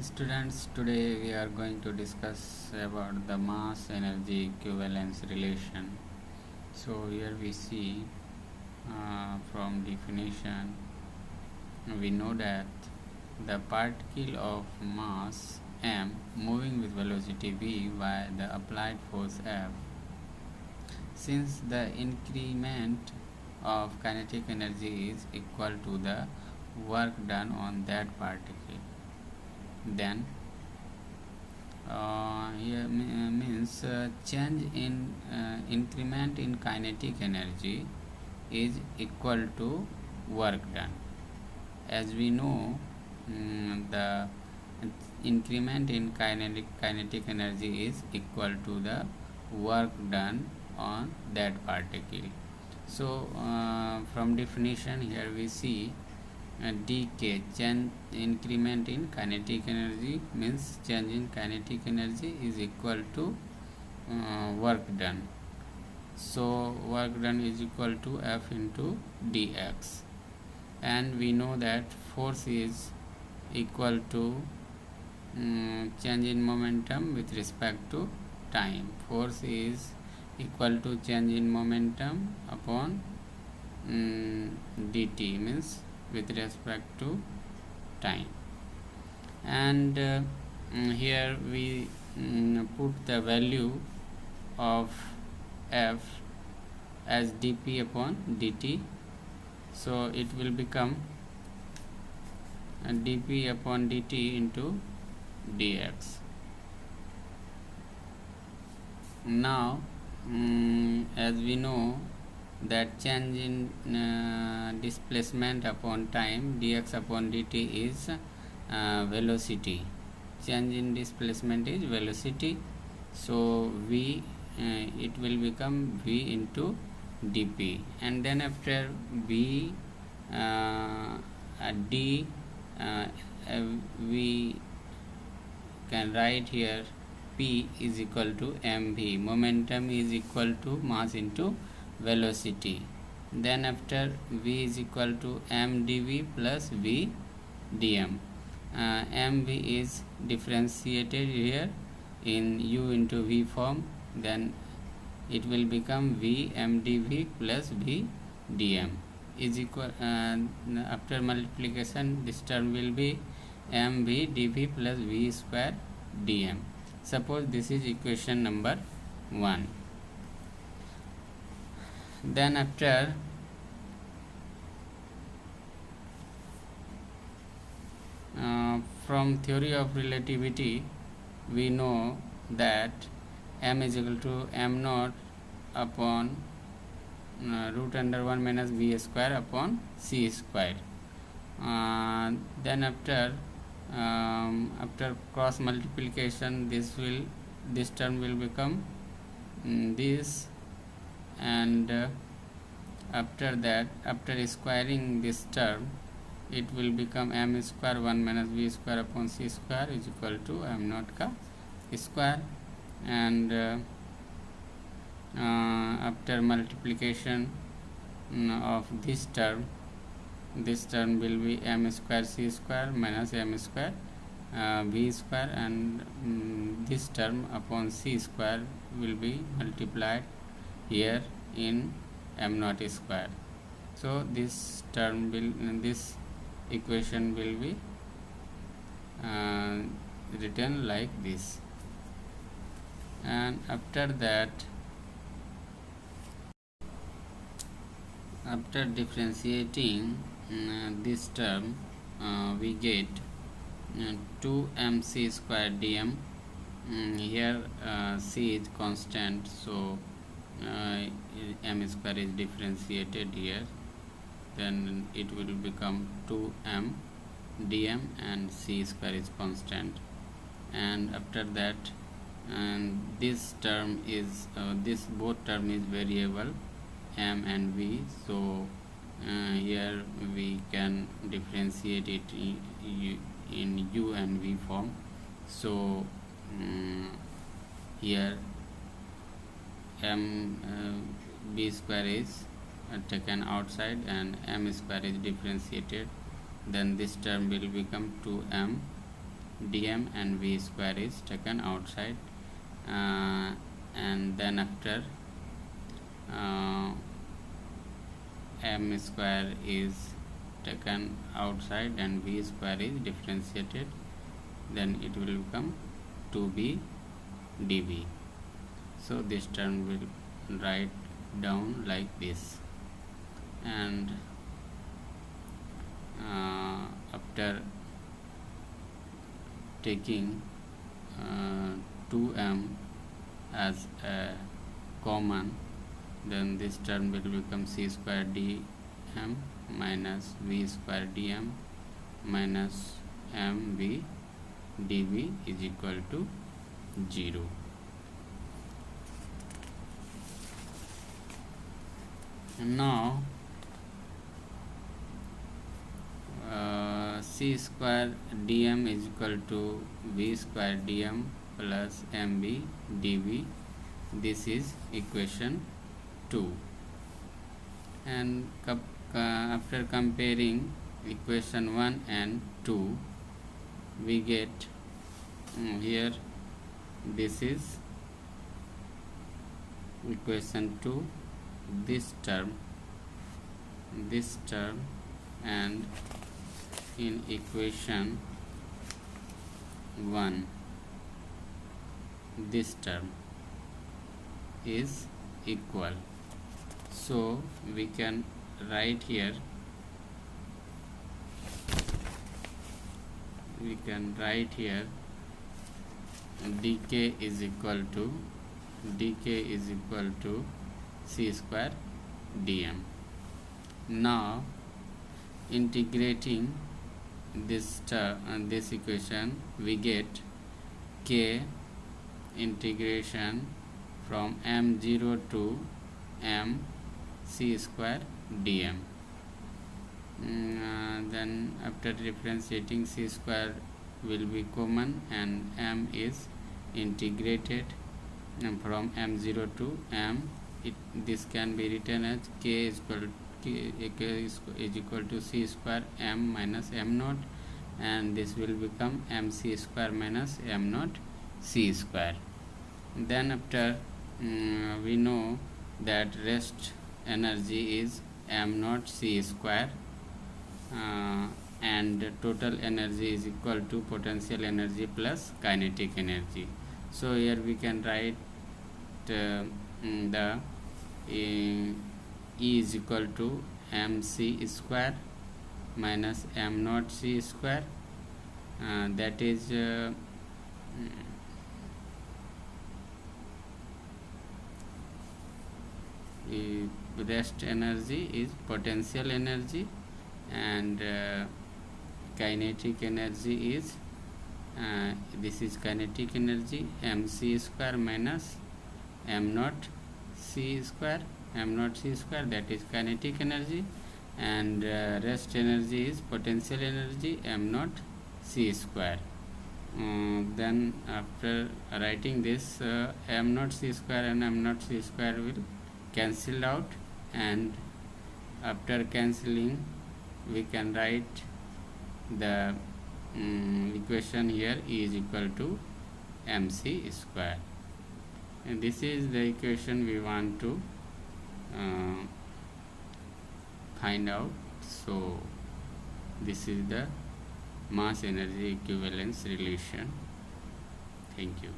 Students, today we are going to discuss about the mass energy equivalence relation. So here we see from definition, we know that the particle of mass m moving with velocity v by the applied force F, since the increment of kinetic energy is equal to the work done on that particle, then here means change in increment in kinetic energy is equal to work done. As we know, the increment in kinetic energy is equal to the work done on that particle. So from definition here we see dk, change increment in kinetic energy, means change in kinetic energy is equal to work done. So work done is equal to F into dx, and we know that force is equal to change in momentum with respect to time. Force is equal to change in momentum upon dt, means with respect to time. And here we put the value of F as dp upon dt, so it will become dp upon dt into dx. Now as we know that change in displacement upon time, dx upon dt is velocity. Change in displacement is velocity, so v it will become v into dp, and then after v d we can write here p is equal to mv. Momentum is equal to mass into velocity. Then after v is equal to m dv plus v dm. Mv is differentiated here in u into v form, then it will become v m dv plus v dm is equal, after multiplication this term will be mv dv plus v square dm. Suppose this is equation number 1. Then after from theory of relativity we know that m is equal to m naught upon root under 1 minus v square upon c square. Then after cross multiplication this term will become this, and after that, after squaring this term, it will become m square 1 minus v square upon c square is equal to m naught ka square, and after multiplication of this term will be m square c square minus m square v square, and this term upon c square will be multiplied here in m naught square. So this term will, this equation will be written like this, and after that, after differentiating this term we get 2mc square dm. Here c is constant, so m square is differentiated here, then it will become 2m dm, and c square is constant. And after that, this term is this both term is variable m and v, so here we can differentiate it in u and v form. So here m b square is taken outside and m square is differentiated, then this term will become 2m dm and v square is taken outside, and then after m square is taken outside and v square is differentiated, then it will become 2b dv. So this term will write down like this, and after taking 2m as a common, then this term will become c square dm minus v square dm minus mv dv is equal to 0. And now c square dm is equal to v square dm plus mv dv. This is equation 2. And after comparing equation 1 and 2, we get here this is equation 2, this term, and in equation 1 this term is equal. So we can write here, dk is equal to c square dm. Now integrating this equation, we get k integration from m0 to m c square dm. Then after differentiating, c square will be common and m is integrated from m0 to m. This can be written as k is equal to c square m minus m naught, and this will become mc square minus m naught c square. Then after we know that rest energy is m naught c square, and total energy is equal to potential energy plus kinetic energy. So here we can write the E is equal to mc square minus m naught c square, that is rest energy is potential energy, and kinetic energy is this is kinetic energy, mc square minus m naught c square, that is kinetic energy, and rest energy is potential energy, m naught c square. Then after writing this, m naught c square and m naught c square will cancel out, and after cancelling we can write the equation here, E is equal to mc square, and this is the equation we want to find out. So this is the mass energy equivalence relation. Thank you.